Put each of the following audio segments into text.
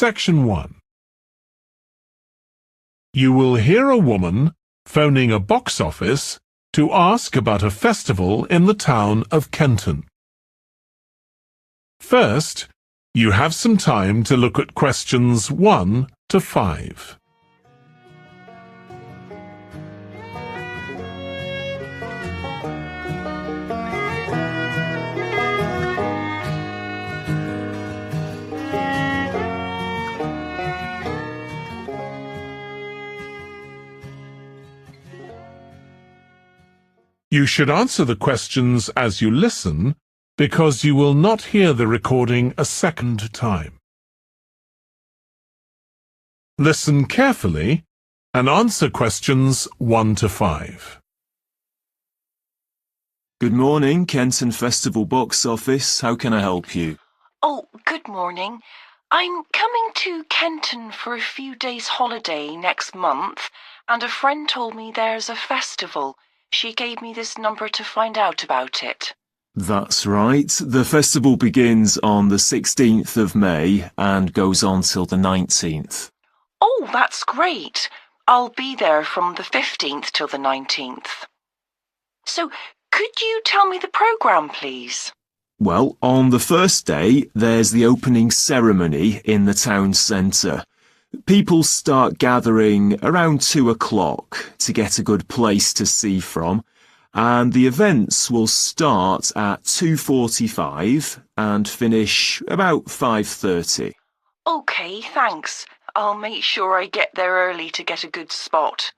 Section 1. You will hear a woman phoning a box office to ask about a festival in the town of Kenton. First, you have some time to look at questions 1 to 5. You should answer the questions as you listen, because you will not hear the recording a second time. Listen carefully and answer questions 1 to 5. Good morning, Kenton Festival Box Office. How can I help you? Oh, good morning. I'm coming to Kenton for a few days holiday next month, and a friend told me there's a festival. She gave me this number to find out about it. That's right. The festival begins on the 16th of May and goes on till the 19th. Oh, that's great. I'll be there from the 15th till the 19th. So, could you tell me the programme, please? Well, on the first day, there's the opening ceremony in the town centre. People start gathering around 2 o'clock to get a good place to see from, and the events will start at 2:45 and finish about 5:30. OK, thanks. I'll make sure I get there early to get a good spot.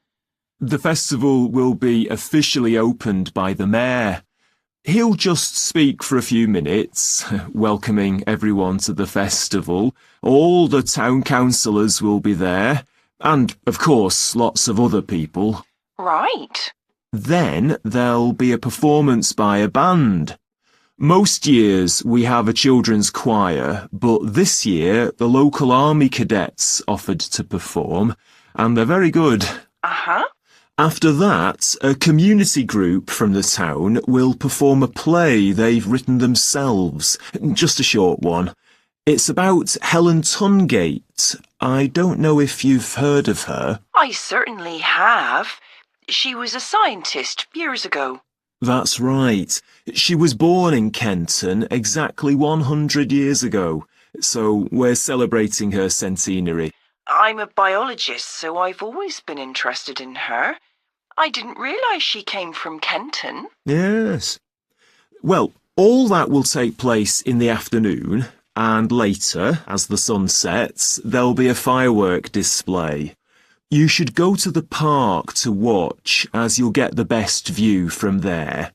The festival will be officially opened by the mayor. He'll just speak for a few minutes, welcoming everyone to the festival. All the town councillors will be there, and, of course, lots of other people. Right. Then there'll be a performance by a band. Most years we have a children's choir, but this year the local army cadets offered to perform, and they're very good. Uh-huh. After that, a community group from the town will perform a play they've written themselves, just a short one. It's about Helen Tungate. I don't know if you've heard of her. I certainly have. She was a scientist years ago. That's right. She was born in Kenton exactly 100 years ago, so we're celebrating her centenary. I'm a biologist, so I've always been interested in her. I didn't realise she came from Kenton. Yes. Well, all that will take place in the afternoon, and later, as the sun sets, there'll be a firework display. You should go to the park to watch, as you'll get the best view from there.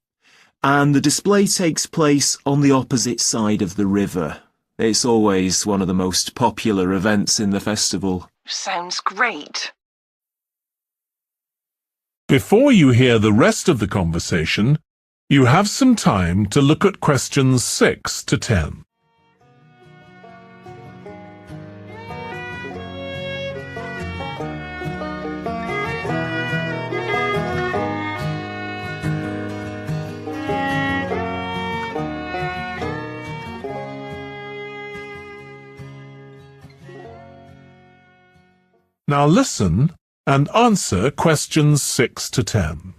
And the display takes place on the opposite side of the river. It's always one of the most popular events in the festival. Sounds great. Before you hear the rest of the conversation, you have some time to look at questions 6 to 10. Now listen and answer questions 6 to 10.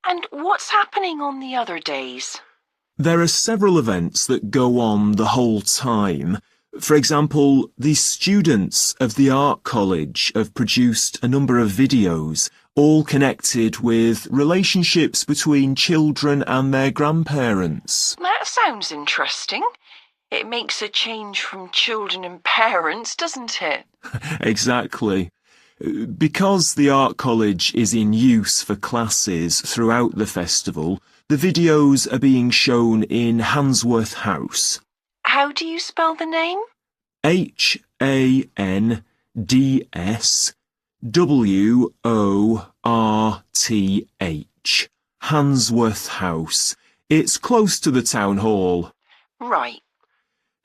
And what's happening on the other days? There are several events that go on the whole time. For example, the students of the art college have produced a number of videos, all connected with relationships between children and their grandparents. That sounds interesting. It makes a change from children and parents, doesn't it? Exactly. Because the art college is in use for classes throughout the festival, the videos are being shown in Handsworth House. How do you spell the name? Handsworth. Handsworth House. It's close to the town hall. Right.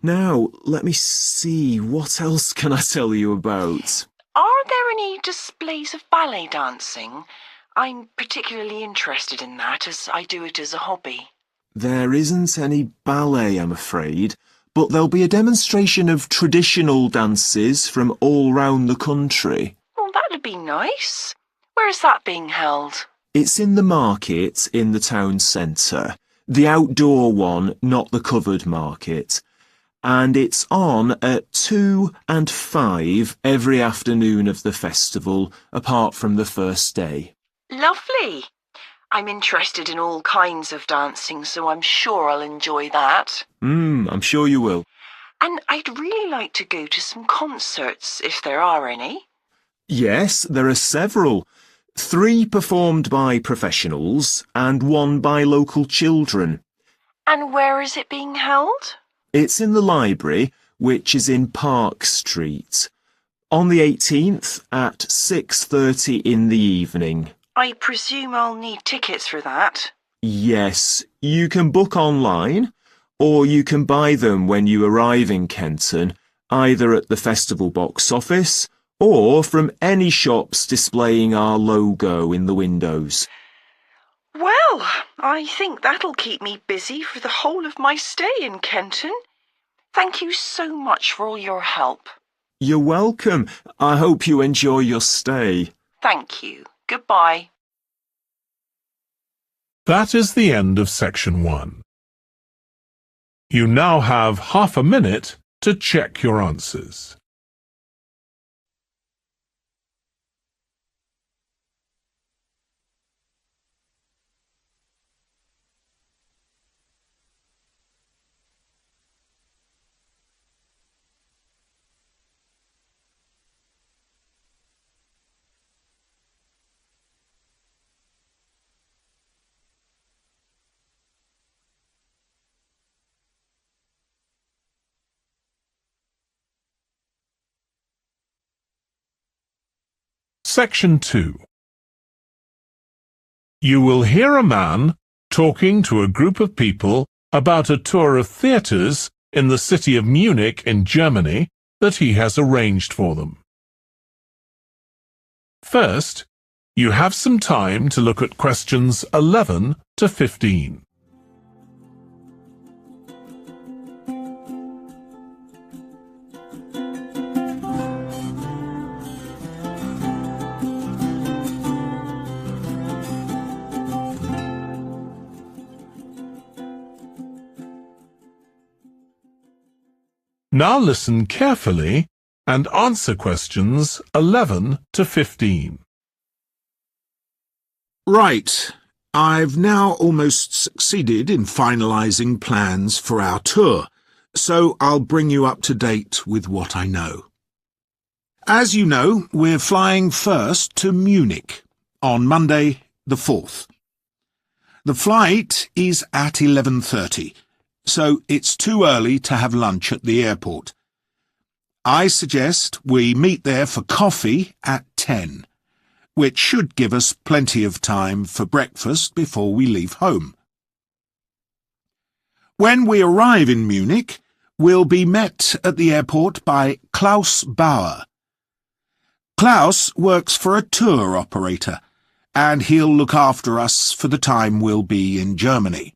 Now, let me see, what else can I tell you about? Are there any displays of ballet dancing? I'm particularly interested in that, as I do it as a hobby. There isn't any ballet, I'm afraid, but there'll be a demonstration of traditional dances from all round the country. Oh, that'd be nice. Where's that being held? It's in the market in the town centre. The outdoor one, not the covered market. And it's on at 2 and 5 every afternoon of the festival, apart from the first day. Lovely. I'm interested in all kinds of dancing, so I'm sure I'll enjoy that. I'm sure you will. And I'd really like to go to some concerts, if there are any. Yes, there are several. 3 performed by professionals and 1 by local children. And where is it being held? It's in the library, which is in Park Street, on the 18th at 6:30 in the evening. I presume I'll need tickets for that. Yes, you can book online, or you can buy them when you arrive in Kenton, either at the festival box office or from any shops displaying our logo in the windows. Well, I think that'll keep me busy for the whole of my stay in Kenton. Thank you so much for all your help. You're welcome. I hope you enjoy your stay. Thank you. Goodbye. That is the end of section 1. You now have half a minute to check your answers. Section 2. You will hear a man talking to a group of people about a tour of theatres in the city of Munich in Germany that he has arranged for them. First, you have some time to look at questions 11 to 15. Now listen carefully and answer questions 11 to 15. Right. I've now almost succeeded in finalising plans for our tour, so I'll bring you up to date with what I know. As you know, we're flying first to Munich on Monday the 4th. The flight is at 11:30. So it's too early to have lunch at the airport. I suggest we meet there for coffee at 10, which should give us plenty of time for breakfast before we leave home. When we arrive in Munich, we'll be met at the airport by Klaus Bauer. Klaus works for a tour operator, and he'll look after us for the time we'll be in Germany.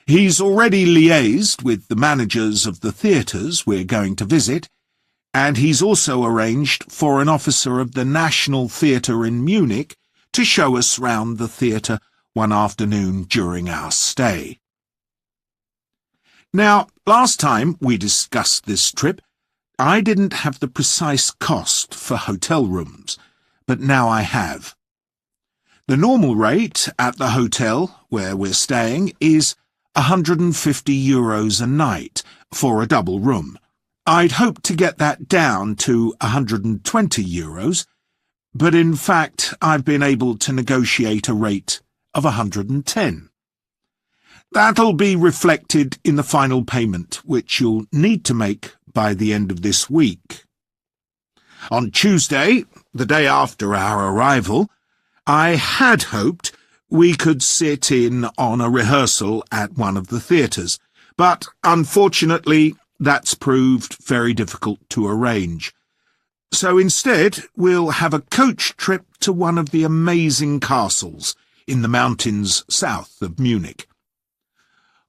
He's already liaised with the managers of the theatres we're going to visit, and he's also arranged for an officer of the National Theatre in Munich to show us round the theatre one afternoon during our stay. Now, last time we discussed this trip, I didn't have the precise cost for hotel rooms, but now I have. The normal rate at the hotel where we're staying is €150 a night for a double room. I'd hoped to get that down to €120, but in fact I've been able to negotiate a rate of €110. That'll be reflected in the final payment, which you'll need to make by the end of this week. On Tuesday, the day after our arrival, I had hoped we could sit in on a rehearsal at one of the theatres, but unfortunately that's proved very difficult to arrange. So instead we'll have a coach trip to one of the amazing castles in the mountains south of Munich.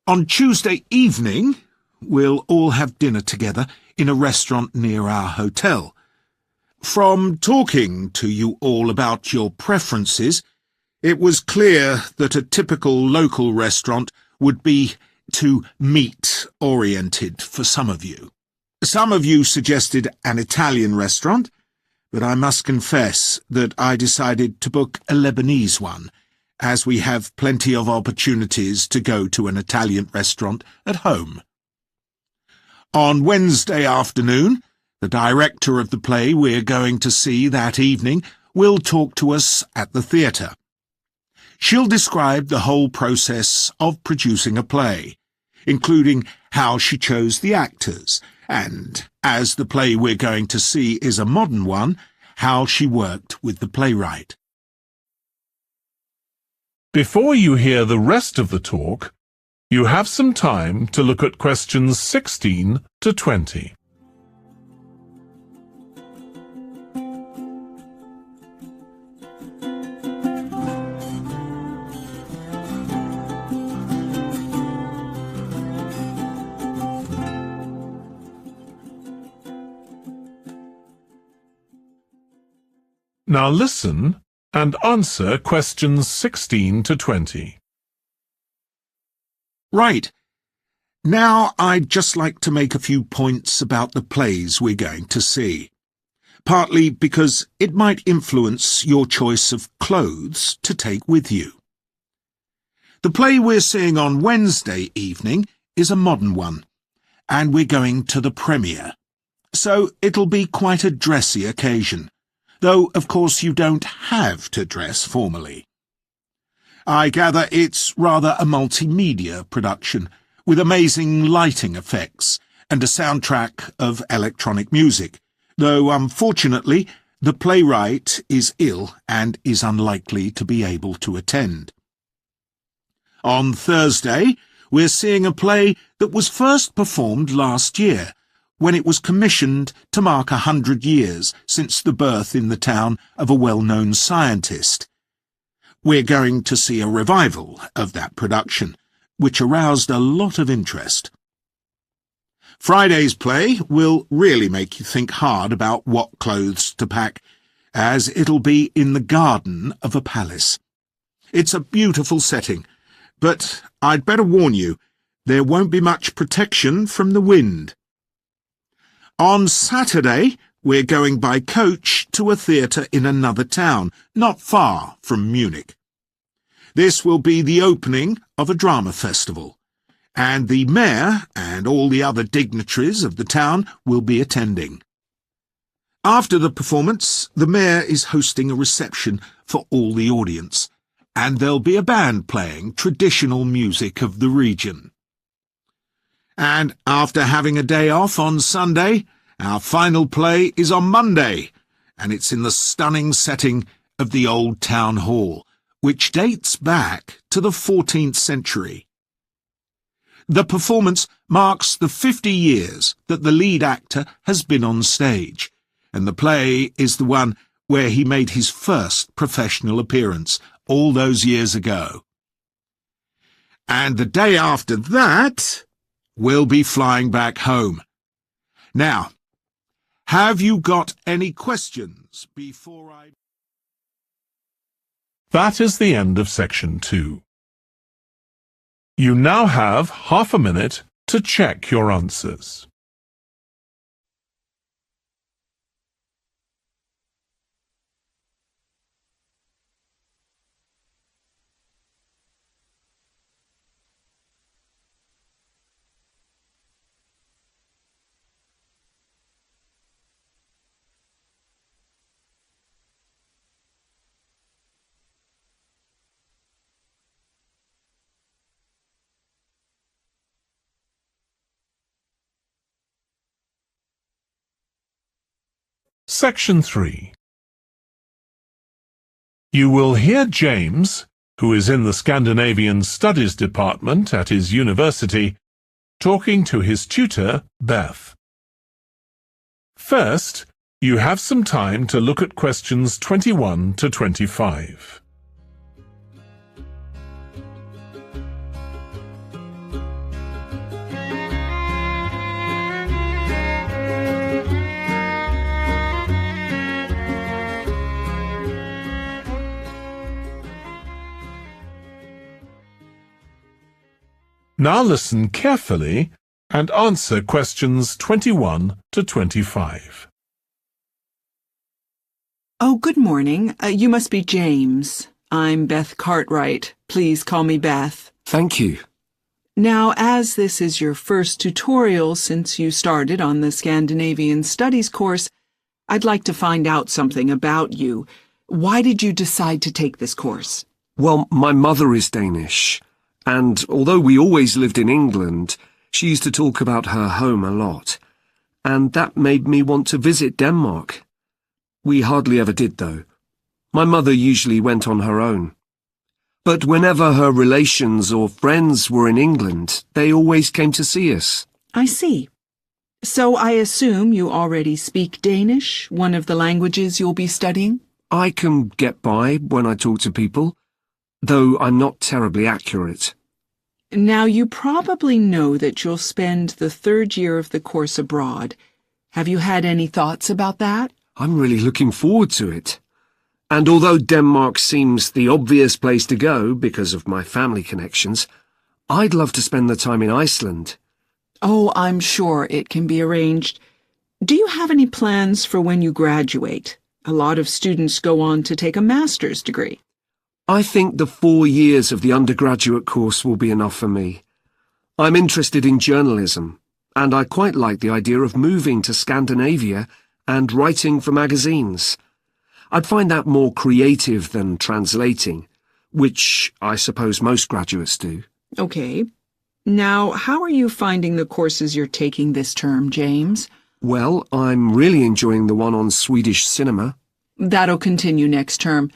On Tuesday evening we'll all have dinner together in a restaurant near our hotel. From talking to you all about your preferences, it was clear that a typical local restaurant would be too meat-oriented for some of you. Some of you suggested an Italian restaurant, but I must confess that I decided to book a Lebanese one, as we have plenty of opportunities to go to an Italian restaurant at home. On Wednesday afternoon, the director of the play we're going to see that evening will talk to us at the theatre. She'll describe the whole process of producing a play, including how she chose the actors, and, as the play we're going to see is a modern one, how she worked with the playwright. Before you hear the rest of the talk, you have some time to look at questions 16 to 20. Now listen and answer questions 16 to 20. Right. Now I'd just like to make a few points about the plays we're going to see, partly because it might influence your choice of clothes to take with you. The play we're seeing on Wednesday evening is a modern one, and we're going to the premiere, so it'll be quite a dressy occasion, though of course you don't have to dress formally. I gather it's rather a multimedia production, with amazing lighting effects and a soundtrack of electronic music, though unfortunately the playwright is ill and is unlikely to be able to attend. On Thursday, we're seeing a play that was first performed last year, when it was commissioned to mark 100 years since the birth in the town of a well-known scientist. We're going to see a revival of that production, which aroused a lot of interest. Friday's play will really make you think hard about what clothes to pack, as it'll be in the garden of a palace. It's a beautiful setting, but I'd better warn you, there won't be much protection from the wind. On Saturday, we're going by coach to a theatre in another town, not far from Munich. This will be the opening of a drama festival, and the mayor and all the other dignitaries of the town will be attending. After the performance, the mayor is hosting a reception for all the audience, and there'll be a band playing traditional music of the region. And after having a day off on Sunday, our final play is on Monday, and it's in the stunning setting of the old town hall, which dates back to the 14th century. The performance marks the 50 years that the lead actor has been on stage, and the play is the one where he made his first professional appearance all those years ago. And the day after that, we'll be flying back home. Now, have you got any questions before I... That is the end of section 2. You now have half a minute to check your answers. Section 3. You will hear James, who is in the Scandinavian Studies department at his university, talking to his tutor, Beth. First, you have some time to look at questions 21 to 25. Now listen carefully and answer questions 21 to 25. Oh, good morning. You must be James. I'm Beth Cartwright. Please call me Beth. Thank you. Now, as this is your first tutorial since you started on the Scandinavian Studies course, I'd like to find out something about you. Why did you decide to take this course? Well, my mother is Danish, and although we always lived in England, she used to talk about her home a lot, and that made me want to visit Denmark. We hardly ever did, though. My mother usually went on her own. But whenever her relations or friends were in England, they always came to see us. I see. So I assume you already speak Danish, one of the languages you'll be studying? I can get by when I talk to people, though I'm not terribly accurate. Now, you probably know that you'll spend the third year of the course abroad. Have you had any thoughts about that? I'm really looking forward to it. And although Denmark seems the obvious place to go because of my family connections, I'd love to spend the time in Iceland. Oh, I'm sure it can be arranged. Do you have any plans for when you graduate? A lot of students go on to take a master's degree. I think the 4 years of the undergraduate course will be enough for me. I'm interested in journalism, and I quite like the idea of moving to Scandinavia and writing for magazines. I'd find that more creative than translating, which I suppose most graduates do. Okay. Now, how are you finding the courses you're taking this term, James? Well, I'm really enjoying the one on Swedish cinema. That'll continue next term.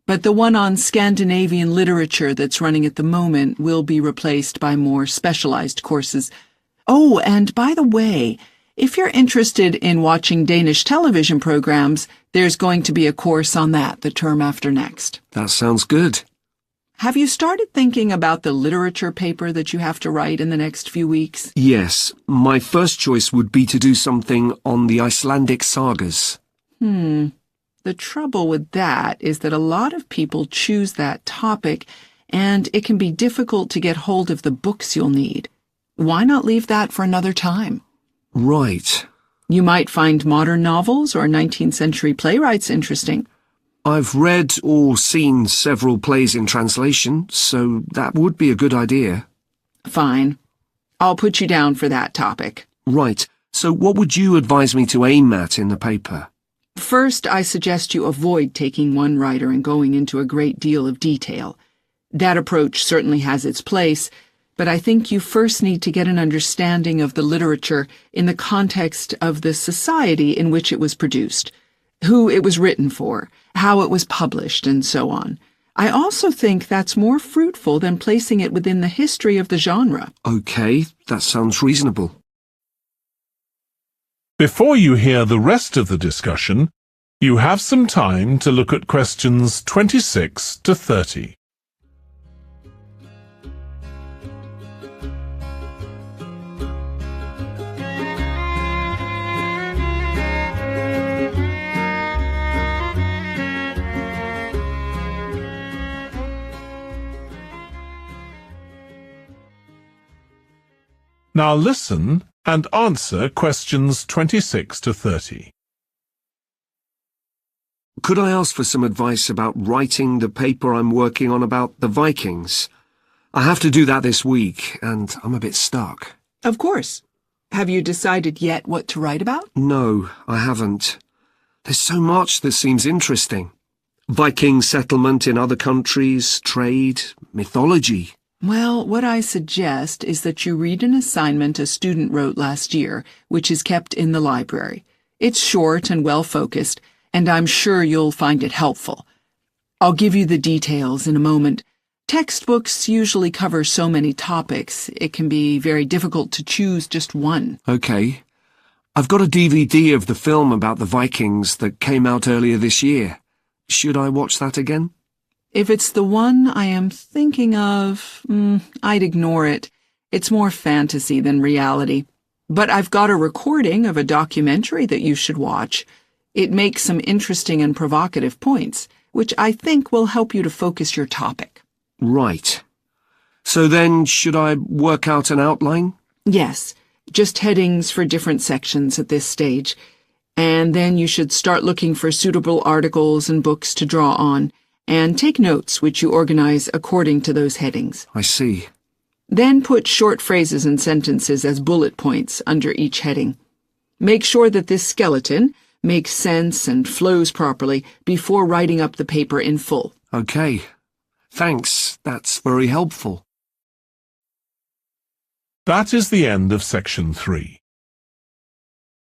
But the one on Scandinavian literature that's running at the moment will be replaced by more specialized courses. Oh, and by the way, if you're interested in watching Danish television programs, there's going to be a course on that the term after next. That sounds good. Have you started thinking about the literature paper that you have to write in the next few weeks? Yes, my first choice would be to do something on the Icelandic sagas. The trouble with that is that a lot of people choose that topic, and it can be difficult to get hold of the books you'll need. Why not leave that for another time? Right. You might find modern novels or 19th century playwrights interesting. I've read or seen several plays in translation, so that would be a good idea. Fine. I'll put you down for that topic. Right. So what would you advise me to aim at in the paper? First, I suggest you avoid taking one writer and going into a great deal of detail. That approach certainly has its place, but I think you first need to get an understanding of the literature in the context of the society in which it was produced, who it was written for, how it was published, and so on. I also think that's more fruitful than placing it within the history of the genre. Okay, that sounds reasonable. Before you hear the rest of the discussion, you have some time to look at questions 26 to 30. Now listen and answer questions 26 to 30. Could I ask for some advice about writing the paper I'm working on about the Vikings? I have to do that this week, and I'm a bit stuck. Of course. Have you decided yet what to write about? No, I haven't. There's so much that seems interesting. Viking settlement in other countries, trade, mythology. Well, what I suggest is that you read an assignment a student wrote last year, which is kept in the library. It's short and well-focused, and I'm sure you'll find it helpful. I'll give you the details in a moment. Textbooks usually cover so many topics, it can be very difficult to choose just one. Okay. I've got a DVD of the film about the Vikings that came out earlier this year. Should I watch that again? If it's the one I am thinking of, I'd ignore it. It's more fantasy than reality. But I've got a recording of a documentary that you should watch. It makes some interesting and provocative points, which I think will help you to focus your topic. Right. So then, should I work out an outline? Yes, just headings for different sections at this stage. And then you should start looking for suitable articles and books to draw on, and take notes which you organize according to those headings. I see. Then put short phrases and sentences as bullet points under each heading. Make sure that this skeleton makes sense and flows properly before writing up the paper in full. Okay. Thanks. That's very helpful. That is the end of section 3.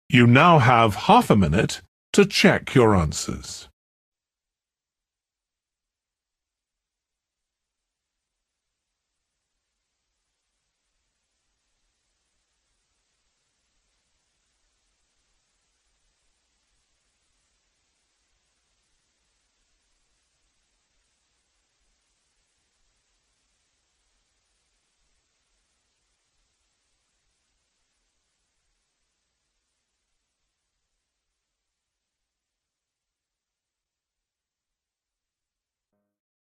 You now have half a minute to check your answers.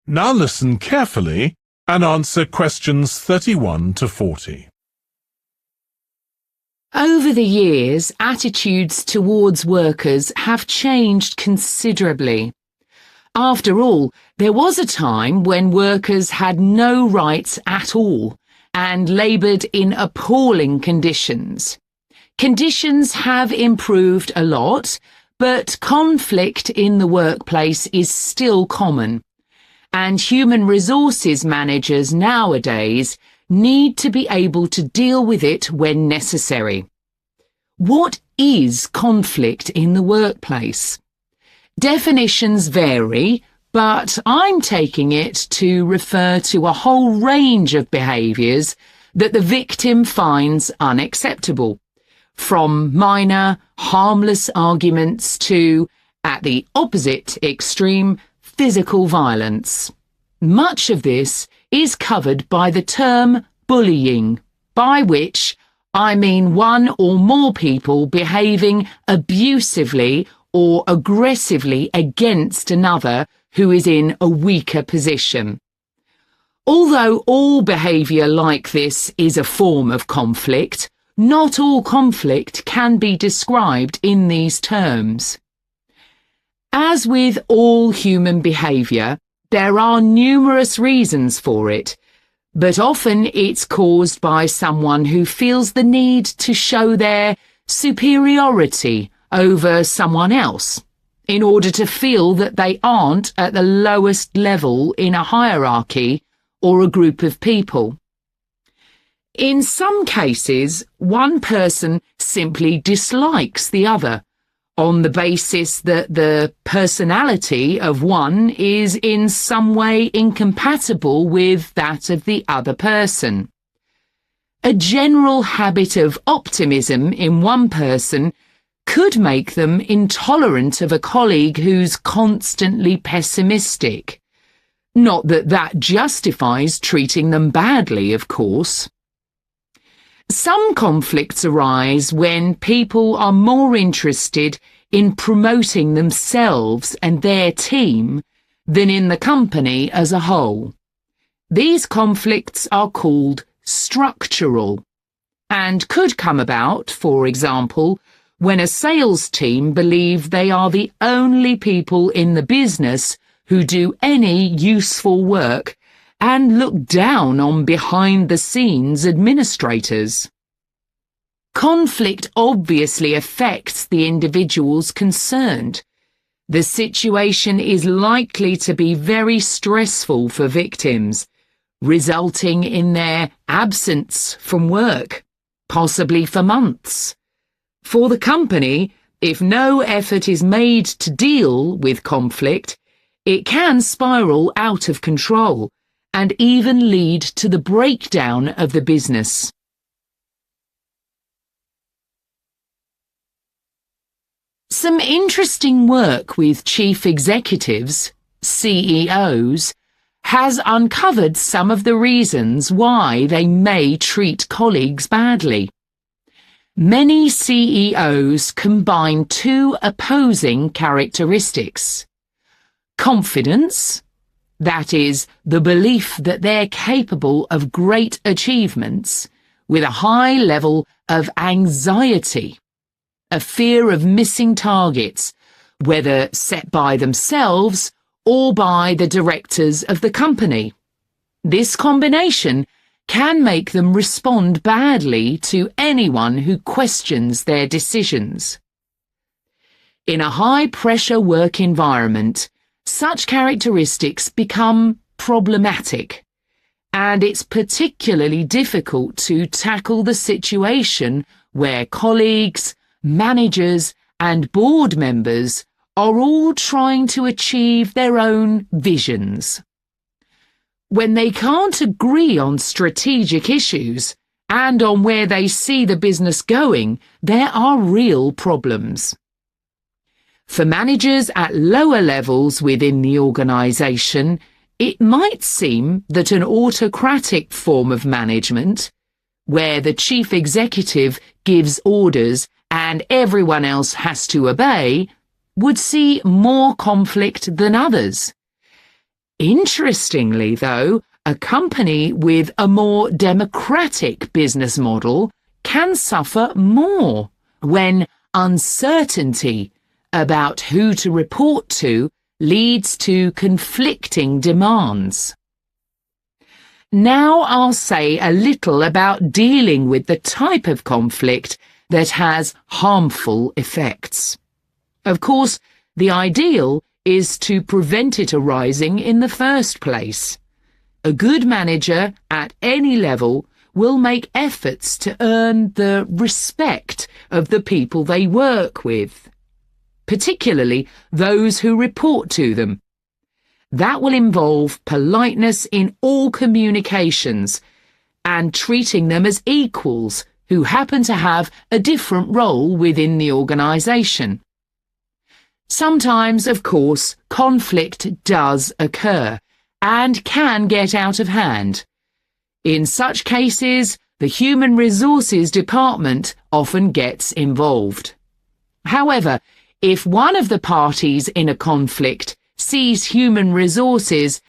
Now listen carefully and answer questions 31 to 40. Over the years, attitudes towards workers have changed considerably. After all, there was a time when workers had no rights at all and laboured in appalling conditions. Conditions have improved a lot, but conflict in the workplace is still common. And human resources managers nowadays need to be able to deal with it when necessary. What is conflict in the workplace? Definitions vary, but I'm taking it to refer to a whole range of behaviours that the victim finds unacceptable, from minor, harmless arguments to, at the opposite extreme, physical violence. Much of this is covered by the term bullying, by which I mean one or more people behaving abusively or aggressively against another who is in a weaker position. Although all behaviour like this is a form of conflict, not all conflict can be described in these terms. As with all human behaviour, there are numerous reasons for it, but often it's caused by someone who feels the need to show their superiority over someone else, in order to feel that they aren't at the lowest level in a hierarchy or a group of people. In some cases, one person simply dislikes the other, on the basis that the personality of one is in some way incompatible with that of the other person. A general habit of optimism in one person could make them intolerant of a colleague who's constantly pessimistic. Not that that justifies treating them badly, of course. Some conflicts arise when people are more interested in promoting themselves and their team than in the company as a whole. These conflicts are called structural and could come about, for example, when a sales team believe they are the only people in the business who do any useful work and look down on behind-the-scenes administrators. Conflict obviously affects the individuals concerned. The situation is likely to be very stressful for victims, resulting in their absence from work, possibly for months. For the company, if no effort is made to deal with conflict, it can spiral out of control and even lead to the breakdown of the business. Some interesting work with chief executives, CEOs, has uncovered some of the reasons why they may treat colleagues badly. Many CEOs combine two opposing characteristics: confidence That is, the belief that they're capable of great achievements with a high level of anxiety, a fear of missing targets, whether set by themselves or by the directors of the company. This combination can make them respond badly to anyone who questions their decisions. In a high-pressure work environment, such characteristics become problematic, and it's particularly difficult to tackle the situation where colleagues, managers, and board members are all trying to achieve their own visions. When they can't agree on strategic issues and on where they see the business going, there are real problems. For managers at lower levels within the organisation, it might seem that an autocratic form of management, where the chief executive gives orders and everyone else has to obey, would see more conflict than others. Interestingly, though, a company with a more democratic business model can suffer more when uncertainty about who to report to leads to conflicting demands. Now I'll say a little about dealing with the type of conflict that has harmful effects. Of course, the ideal is to prevent it arising in the first place. A good manager at any level will make efforts to earn the respect of the people they work with, particularly those who report to them. That will involve politeness in all communications and treating them as equals who happen to have a different role within the organisation. Sometimes, of course, conflict does occur and can get out of hand. In such cases, the Human Resources Department often gets involved. However, if one of the parties in a conflict sees human resources